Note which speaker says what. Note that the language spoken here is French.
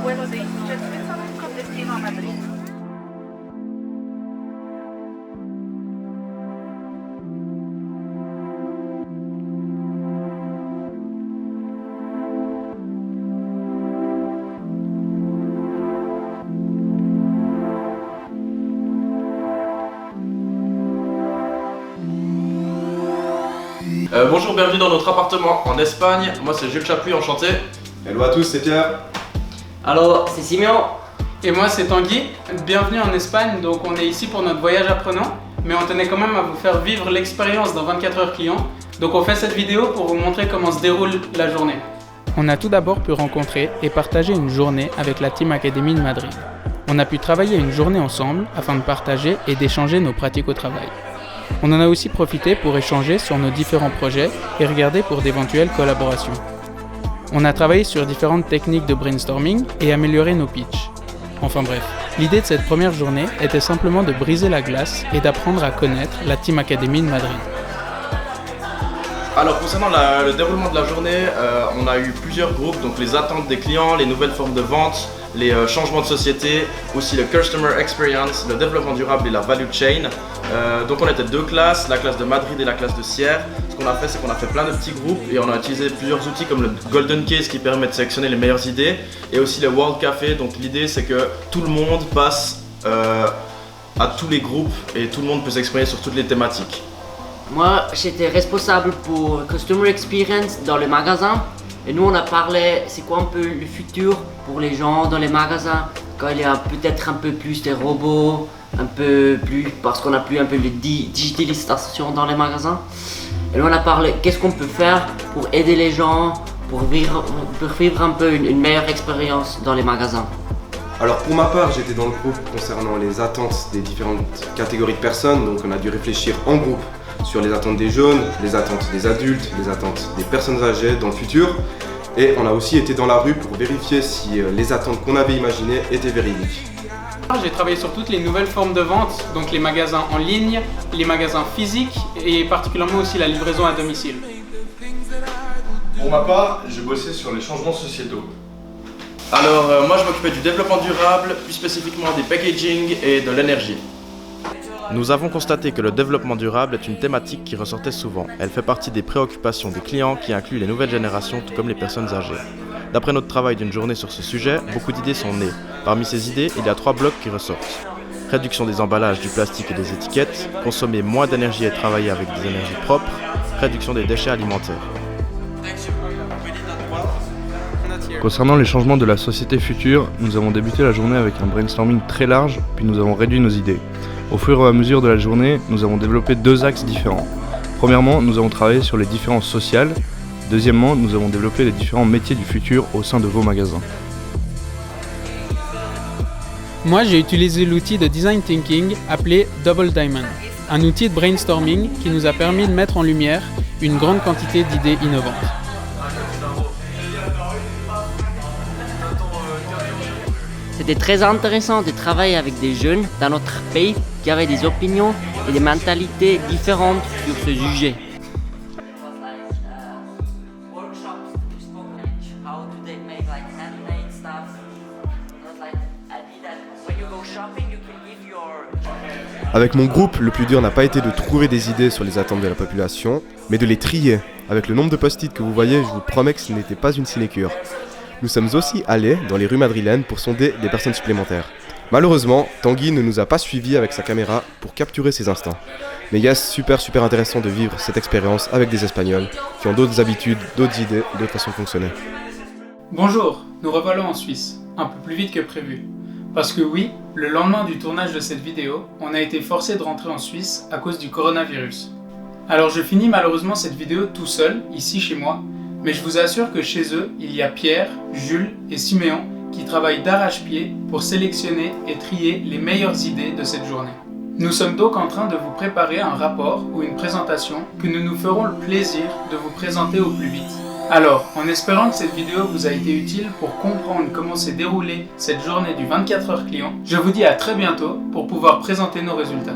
Speaker 1: vuelo de Switzerland con destino a Madrid.
Speaker 2: Bonjour, bienvenue dans notre appartement en Espagne. Moi c'est Jules Chapuis, enchanté.
Speaker 3: Hello à tous, c'est Pierre.
Speaker 4: Alors, c'est Simeon.
Speaker 5: Et moi c'est Tanguy. Bienvenue en Espagne. Donc on est ici pour notre voyage apprenant, mais on tenait quand même à vous faire vivre l'expérience dans 24 heures clients. Donc on fait cette vidéo pour vous montrer comment se déroule la journée. On a tout d'abord pu rencontrer et partager une journée avec la Team Academy de Madrid. On a pu travailler une journée ensemble afin de partager et d'échanger nos pratiques au travail. On en a aussi profité pour échanger sur nos différents projets et regarder pour d'éventuelles collaborations. On a travaillé sur différentes techniques de brainstorming et amélioré nos pitchs. Enfin bref, l'idée de cette première journée était simplement de briser la glace et d'apprendre à connaître la Team Academy de Madrid.
Speaker 2: Alors concernant le déroulement de la journée, on a eu plusieurs groupes, donc les attentes des clients, les nouvelles formes de vente, les changements de société, aussi le Customer Experience, le développement durable et la Value Chain. Donc on était deux classes, la classe de Madrid et la classe de Sierre. Ce qu'on a fait, c'est qu'on a fait plein de petits groupes et on a utilisé plusieurs outils comme le Golden Case qui permet de sélectionner les meilleures idées et aussi le World Café. Donc l'idée c'est que tout le monde passe à tous les groupes et tout le monde peut s'exprimer sur toutes les thématiques.
Speaker 4: Moi, j'étais responsable pour Customer Experience dans le magasin. Et nous, on a parlé, c'est quoi un peu le futur pour les gens dans les magasins, quand il y a peut-être un peu plus de robots, un peu plus, parce qu'on a plus un peu de digitalisation dans les magasins. Et nous, on a parlé, qu'est-ce qu'on peut faire pour aider les gens, pour vivre un peu une meilleure expérience dans les magasins.
Speaker 3: Alors pour ma part, j'étais dans le groupe concernant les attentes des différentes catégories de personnes, donc on a dû réfléchir en groupe sur les attentes des jeunes, les attentes des adultes, les attentes des personnes âgées dans le futur. Et on a aussi été dans la rue pour vérifier si les attentes qu'on avait imaginées étaient véridiques.
Speaker 5: J'ai travaillé sur toutes les nouvelles formes de vente, donc les magasins en ligne, les magasins physiques et particulièrement aussi la livraison à domicile.
Speaker 6: Pour ma part, j'ai bossé sur les changements sociétaux.
Speaker 2: Alors moi je m'occupais du développement durable, plus spécifiquement des packaging et de l'énergie. Nous avons constaté que le développement durable est une thématique qui ressortait souvent. Elle fait partie des préoccupations des clients qui incluent les nouvelles générations tout comme les personnes âgées. D'après notre travail d'une journée sur ce sujet, beaucoup d'idées sont nées. Parmi ces idées, il y a 3 blocs qui ressortent. Réduction des emballages, du plastique et des étiquettes, consommer moins d'énergie et travailler avec des énergies propres, réduction des déchets alimentaires.
Speaker 6: Concernant les changements de la société future, nous avons débuté la journée avec un brainstorming très large, puis nous avons réduit nos idées. Au fur et à mesure de la journée, nous avons développé 2 axes différents. Premièrement, nous avons travaillé sur les différences sociales. Deuxièmement, nous avons développé les différents métiers du futur au sein de vos magasins.
Speaker 5: Moi, j'ai utilisé l'outil de design thinking appelé Double Diamond, un outil de brainstorming qui nous a permis de mettre en lumière une grande quantité d'idées innovantes.
Speaker 4: C'était très intéressant de travailler avec des jeunes dans notre pays qui avaient des opinions et des mentalités différentes sur ce sujet.
Speaker 3: Avec mon groupe, le plus dur n'a pas été de trouver des idées sur les attentes de la population, mais de les trier. Avec le nombre de post-it que vous voyez, je vous promets que ce n'était pas une sinécure. Nous sommes aussi allés dans les rues madrilènes pour sonder des personnes supplémentaires. Malheureusement, Tanguy ne nous a pas suivis avec sa caméra pour capturer ces instants. Mais yes, super intéressant de vivre cette expérience avec des Espagnols qui ont d'autres habitudes, d'autres idées, d'autres façons de fonctionner.
Speaker 5: Bonjour, nous revoilà en Suisse, un peu plus vite que prévu. Parce que oui, le lendemain du tournage de cette vidéo, on a été forcé de rentrer en Suisse à cause du coronavirus. Alors je finis malheureusement cette vidéo tout seul, ici chez moi, mais je vous assure que chez eux, il y a Pierre, Jules et Siméon qui travaillent d'arrache-pied pour sélectionner et trier les meilleures idées de cette journée. Nous sommes donc en train de vous préparer un rapport ou une présentation que nous nous ferons le plaisir de vous présenter au plus vite. Alors, en espérant que cette vidéo vous a été utile pour comprendre comment s'est déroulée cette journée du 24 heures client, je vous dis à très bientôt pour pouvoir présenter nos résultats.